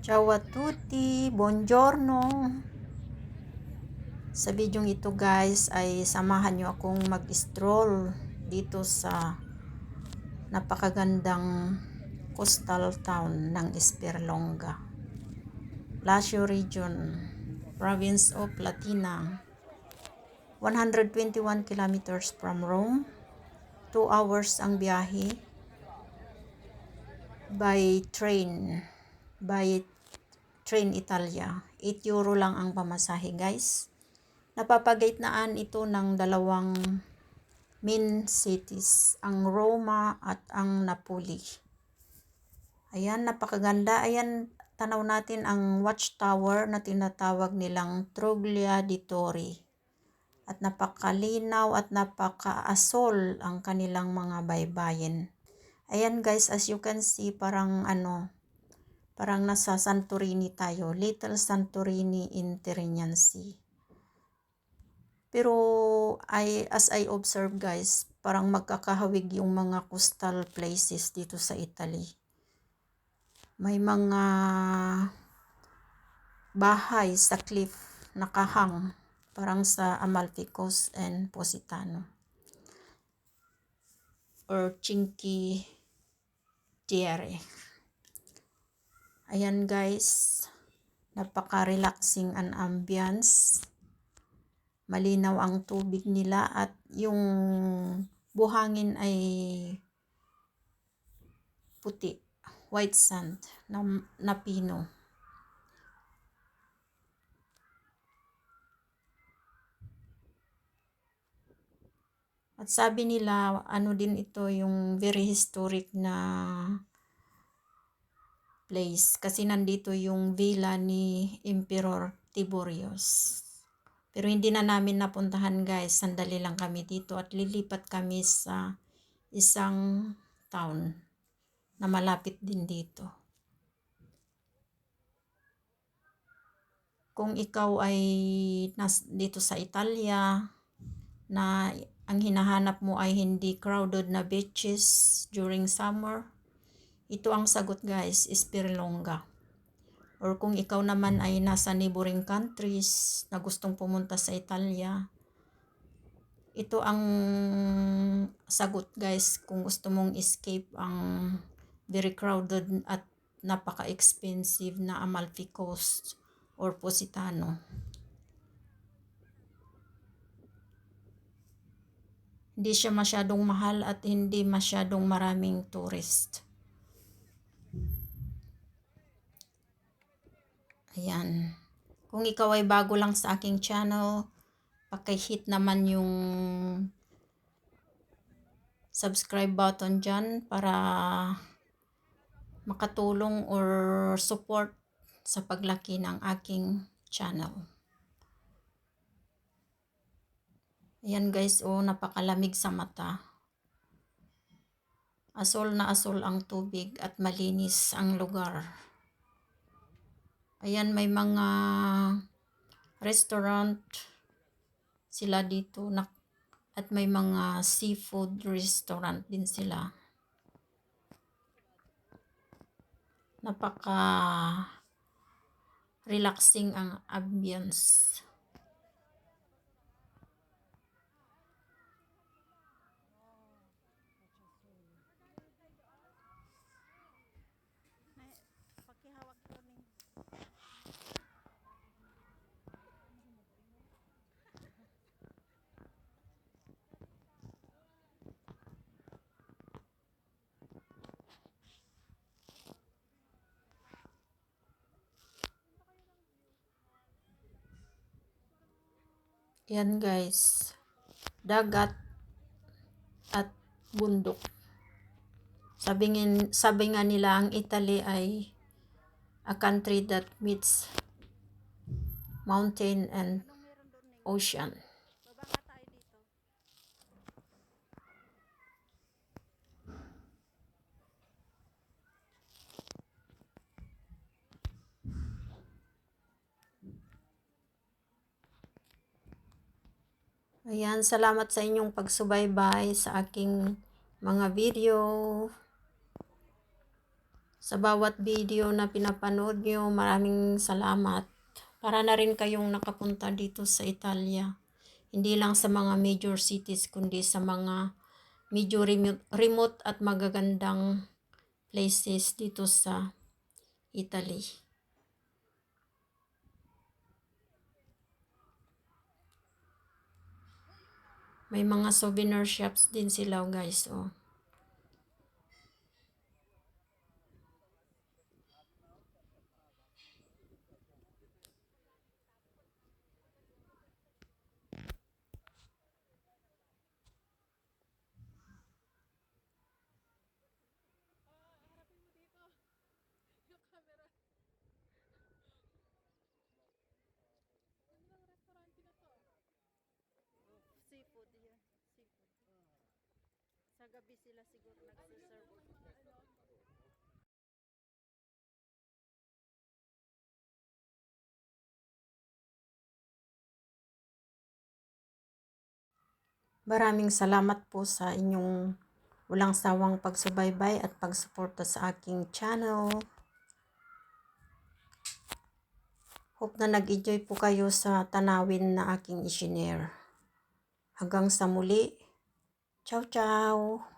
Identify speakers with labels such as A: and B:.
A: Ciao a tutti, buongiorno. Sa video ito guys ay samahan nyo akong mag-stroll dito sa napakagandang coastal town ng Espriellonga, Lazio Region, Province of Latina. 121 kilometers from Rome, 2 hours ang biyahe by train Italia. 8 euro lang ang pamasahe guys. Napapagitnaan ito ng dalawang main cities, ang Roma at ang Napoli. Ayan, napakaganda. Ayan, tanaw natin ang watchtower na tinatawag nilang Troglia di Torri. At napakalinaw at napaka-asol ang kanilang mga baybayin. Ayan guys, as you can see, parang nasa Santorini tayo. Little Santorini in Tyrrhenian Sea. Pero as I observe guys, parang magkakahawig yung mga coastal places dito sa Italy. May mga bahay sa cliff nakahang, parang sa Amalfi Coast and Positano or Cinque Terre. Ayan guys, napaka-relaxing ang ambience. Malinaw ang tubig nila at yung buhangin ay puti, white sand na pino. At sabi nila, din ito yung very historic na place kasi nandito yung villa ni Emperor Tiberius. Pero hindi na namin napuntahan guys, sandali lang kami dito at lilipat kami sa isang town na malapit din dito. Kung ikaw ay dito sa Italia na ang hinahanap mo ay hindi crowded na beaches during summer, ito ang sagot guys, Espriellonga. Or kung ikaw naman ay nasa neighboring countries na gustong pumunta sa Italia, ito ang sagot guys kung gusto mong escape ang very crowded at napaka-expensive na Amalfi Coast or Positano. Hindi siya masyadong mahal at hindi masyadong maraming tourist. Ayan. Kung ikaw ay bago lang sa aking channel, paki-hit naman yung subscribe button dyan para makatulong or support sa paglaki ng aking channel. Ayan guys, napakalamig sa mata. Asol na asol ang tubig at malinis ang lugar. Ayan, may mga restaurant sila dito at may mga seafood restaurant din sila. Napaka relaxing ang ambience. Yan guys, dagat at bundok. Sabi nga nila ang Italy ay a country that meets mountain and ocean. Ayan, salamat sa inyong pagsubaybay sa aking mga video. sa bawat video na pinapanood nyo. Maraming salamat. Para na rin kayong nakapunta dito sa Italia. Hindi lang sa mga major cities, kundi sa mga medyo remote at magagandang places dito sa Italy. May mga souvenir shops din sila, guys. Oh. Seafood yan. Seafood. Sa gabi sila siguro nagsiserve. Maraming salamat po sa inyong walang sawang pagsubaybay at pagsuporta sa aking channel. Hope na nag-enjoy po kayo sa tanawin na aking i-share. Hanggang sa muli. Ciao, ciao!